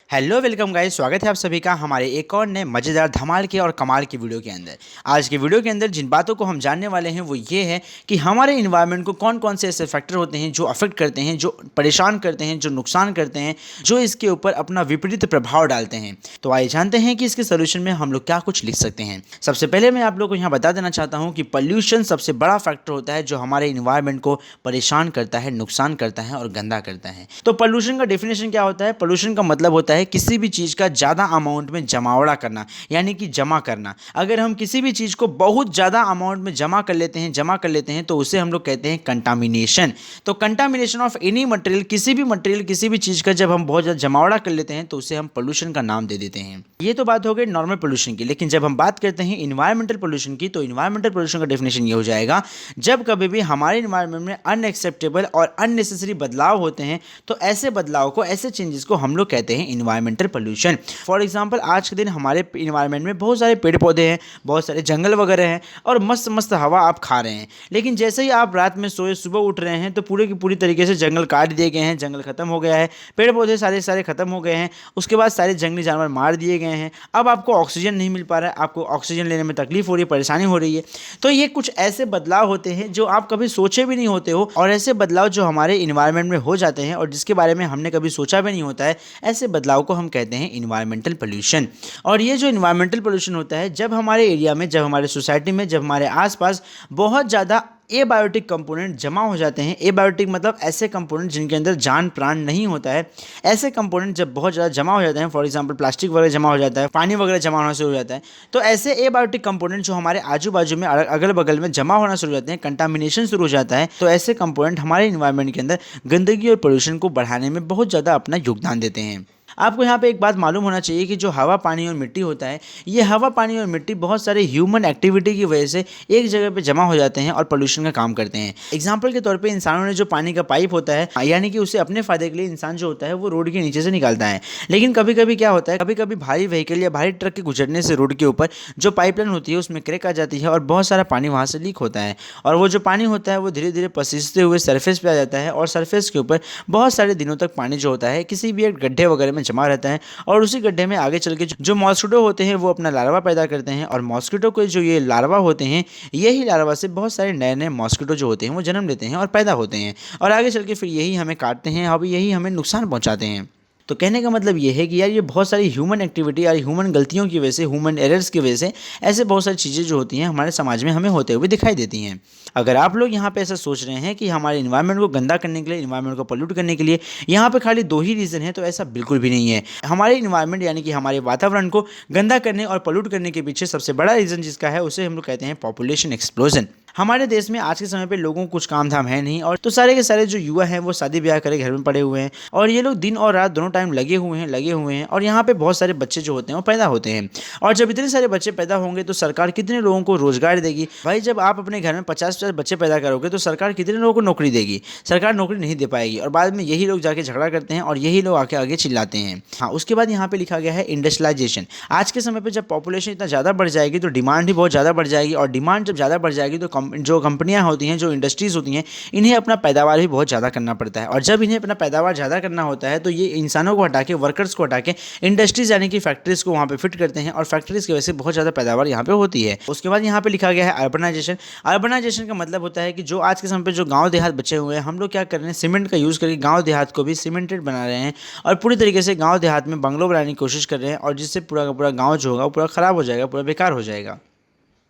Hello welcome guys, स्वागत है आप सभी का हमारे एक और नए मज़ेदार धमाल के और कमाल के वीडियो के अंदर। आज के वीडियो के अंदर जिन बातों को हम जानने वाले हैं वो ये है कि हमारे इन्वायरमेंट को कौन कौन से ऐसे फैक्टर होते हैं जो अफेक्ट करते हैं, जो परेशान करते हैं, जो नुकसान करते हैं, जो इसके ऊपर अपना विपरीत प्रभाव डालते हैं। तो आइए जानते हैं कि इसके सोल्यूशन में हम लोग क्या कुछ लिख सकते हैं। सबसे पहले मैं आप लोग को यहाँ बता देना चाहता हूँ कि पॉल्यूशन सबसे बड़ा फैक्टर होता है जो हमारे इन्वायरमेंट को परेशान करता है, नुकसान करता है और गंदा करता है। तो पॉल्यूशन का डेफिनेशन क्या होता है? पॉल्यूशन का मतलब होता है किसी भी चीज़ का ज़्यादा अमाउंट में जमावड़ा करना, यानी कि जमा करना। अगर हम किसी भी चीज़ को बहुत ज़्यादा अमाउंट में जमा कर लेते हैं तो उसे हम लोग कहते हैं कंटामिनेशन। तो कंटामिनेशन ऑफ एनी मटेरियल, किसी भी चीज़ का जब हम बहुत ज़्यादा जमावड़ा कर लेते हैं तो उसे हम पोल्यूशन का नाम दे देते हैं। ये तो बात हो गई नॉर्मल पोल्यूशन की। लेकिन जब हम बात करते हैं इन्वायरमेंटल पोल्यूशन की, तो इन्वायरमेंटल पोल्यूशन का डेफिनेशन ये हो जाएगा, जब कभी भी हमारे इन्वायरमेंट में अनएक्सेप्टेबल और अननेसेसरी बदलाव होते हैं तो ऐसे बदलाव को, ऐसे चेंजेस को हम लोग कहते हैं इन्वायरमेंटल पोल्यूशन। फॉर एग्जांपल, आज के दिन हमारे इन्वायरमेंट में बहुत सारे पेड़ पौधे हैं, बहुत सारे जंगल वगैरह हैं और मस्त मस्त हवा आप खा रहे हैं। लेकिन जैसे ही आप रात में सोए, सुबह उठ रहे हैं तो पूरे की पूरी तरीके से जंगल काट दिए गए हैं, जंगल खत्म हो गया है, पेड़ पौधे सारे खत्म हो गए हैं, उसके बाद सारे जंगली जानवर मार दिए गए हैं। अब आपको ऑक्सीजन नहीं मिल पा रहा है, आपको ऑक्सीजन लेने में तकलीफ हो रही है, परेशानी हो रही है। तो ये कुछ ऐसे बदलाव होते हैं जो आप कभी सोचे भी नहीं होते हो, और ऐसे बदलाव जो हमारे इन्वायरमेंट में हो जाते हैं और जिसके बारे में हमने कभी सोचा भी नहीं होता है, ऐसे बदलाव को हम कहते हैं इन्वायरमेंटल पोल्यूशन। और ये जो इन्वायरमेंटल पोल्यूशन होता है, जब हमारे एरिया में, जब हमारे सोसाइटी में, जब हमारे आसपास बहुत ज़्यादा एबायोटिक कंपोनेंट जमा हो जाते हैं। एबायोटिक मतलब ऐसे कंपोनेंट जिनके अंदर जान प्राण नहीं होता है। ऐसे कंपोनेंट जब बहुत ज़्यादा जमा हो जाते हैं, फॉर एग्जांपल प्लास्टिक वगैरह जमा हो जाता है, पानी वगैरह जमा होना शुरू हो जाता है, तो ऐसे एबायोटिक कंपोनेंट जो हमारे आजू बाजू में, अगल बगल में जमा होना शुरू हो जाते हैं, कंटामिनेशन शुरू हो जाता है, तो ऐसे कंपोनेंट हमारे इन्वायरमेंट के अंदर गंदगी और पोल्यूशन को बढ़ाने में बहुत ज़्यादा अपना योगदान देते हैं। आपको यहाँ पे एक बात मालूम होना चाहिए कि जो हवा, पानी और मिट्टी होता है, ये हवा, पानी और मिट्टी बहुत सारे ह्यूमन एक्टिविटी की वजह से एक जगह पे जमा हो जाते हैं और पोल्यूशन का काम करते हैं। एग्जांपल के तौर पे, इंसानों ने जो पानी का पाइप होता है, यानी कि उसे अपने फायदे के लिए इंसान जो होता है वो रोड के नीचे से निकालता है। लेकिन कभी कभी क्या होता है, कभी कभी भारी व्हीकल या भारी ट्रक के गुजरने से रोड के ऊपर जो पाइपलाइन होती है उसमें क्रैक आ जाती है और बहुत सारा पानी वहाँ से लीक होता है। और वो जो पानी होता है वो धीरे धीरे पसीजते हुए सरफेस पे आ जाता है और सरफेस के ऊपर बहुत सारे दिनों तक पानी जो होता है किसी भी एक गड्ढे वगैरह में जमा रहता है। और उसी गड्ढे में आगे चल के जो मॉस्किटो होते हैं वो अपना लार्वा पैदा करते हैं, और मॉस्किटो के जो ये लार्वा होते हैं, यही लार्वा से बहुत सारे नए नए मॉस्किटो जो होते हैं वो जन्म लेते हैं और पैदा होते हैं, और आगे चल के फिर यही हमें काटते हैं और यही हमें नुकसान पहुंचाते हैं। तो कहने का मतलब ये है कि यार, ये बहुत सारी ह्यूमन एक्टिविटी और ह्यूमन गलतियों की वजह से, ह्यूमन एरर्स की वजह से ऐसे बहुत सारी चीज़ें जो होती हैं हमारे समाज में हमें होते हुए दिखाई देती हैं। अगर आप लोग यहाँ पे ऐसा सोच रहे हैं कि हमारे इन्वायरमेंट को गंदा करने के लिए, इन्वायरमेंट को पोल्यूट करने के लिए यहाँ पे खाली दो ही रीज़न है, तो ऐसा बिल्कुल भी नहीं है। हमारे इन्वायरमेंट यानी कि हमारे वातावरण को गंदा करने और पोल्यूट करने के पीछे सबसे बड़ा रीज़न जिसका है उसे हम लोग कहते हैं पॉपुलेशन एक्सप्लोजन। हमारे देश में आज के समय पे लोगों को कुछ काम धाम है नहीं, और तो सारे के सारे जो युवा हैं वो शादी ब्याह करे घर में पड़े हुए हैं, और ये लोग दिन और रात दोनों टाइम लगे हुए हैं। और यहाँ पे बहुत सारे बच्चे जो होते हैं वो पैदा होते हैं, और जब इतने सारे बच्चे पैदा होंगे तो सरकार कितने लोगों को रोजगार देगी? भाई, जब आप अपने घर में 50-50 बच्चे पैदा करोगे तो सरकार कितने लोगों को नौकरी देगी? सरकार नौकरी नहीं दे पाएगी, और बाद में यही लोग जाके झगड़ा करते हैं और यही लोग आके आगे चिल्लाते हैं। हाँ, उसके बाद यहाँ पे लिखा गया है इंडस्ट्रियलाइजेशन। आज के समय पर जब पॉपुलेशन इतना ज़्यादा बढ़ जाएगी तो डिमांड भी बहुत ज़्यादा बढ़ जाएगी, और डिमांड जब ज़्यादा बढ़ जाएगी तो जो कंपनियां होती हैं, जो इंडस्ट्रीज़ होती हैं, इन्हें अपना पैदावार भी बहुत ज़्यादा करना पड़ता है। और जब इन्हें अपना पैदावार ज़्यादा करना होता है तो ये इंसानों को हटा के, वर्कर्स को हटा के इंडस्ट्रीज़ यानी कि फैक्ट्रीज़ को वहाँ पे फिट करते हैं, और फैक्ट्रीज़ की वजह से बहुत ज़्यादा पैदावार यहाँ पे होती है। उसके बाद यहाँ पे लिखा गया है अर्बनाइजेशन। अर्बनाइजेशन का मतलब होता है कि जो आज के समय पे जो गाँव देहात बचे हुए हैं, हम लोग क्या कर रहे हैं, सीमेंट का यूज़ करके गाँव देहात को भी सीमेंटेड बना रहे हैं, और पूरी तरीके से गाँव देहात में बंगलो बनाने की कोशिश कर रहे हैं, और जिससे पूरा का पूरा गाँव जो होगा वो पूरा ख़राब हो जाएगा, पूरा बेकार हो जाएगा।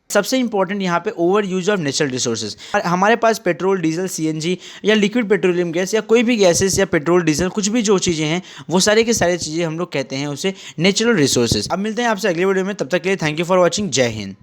सबसे इंपॉर्टेंट यहाँ पे over use of natural resources. हमारे पास पेट्रोल, डीजल, सीएनजी या लिक्विड पेट्रोलियम गैस या कोई भी गैसेस या पेट्रोल, डीजल, कुछ भी जो चीज़ें हैं वो सारी की सारी चीज़ें हम लोग कहते हैं उसे नेचुरल रिसोर्सेज। अब मिलते हैं आपसे अगले वीडियो में, तब तक के लिए थैंक यू फॉर वॉचिंग। जय हिंद।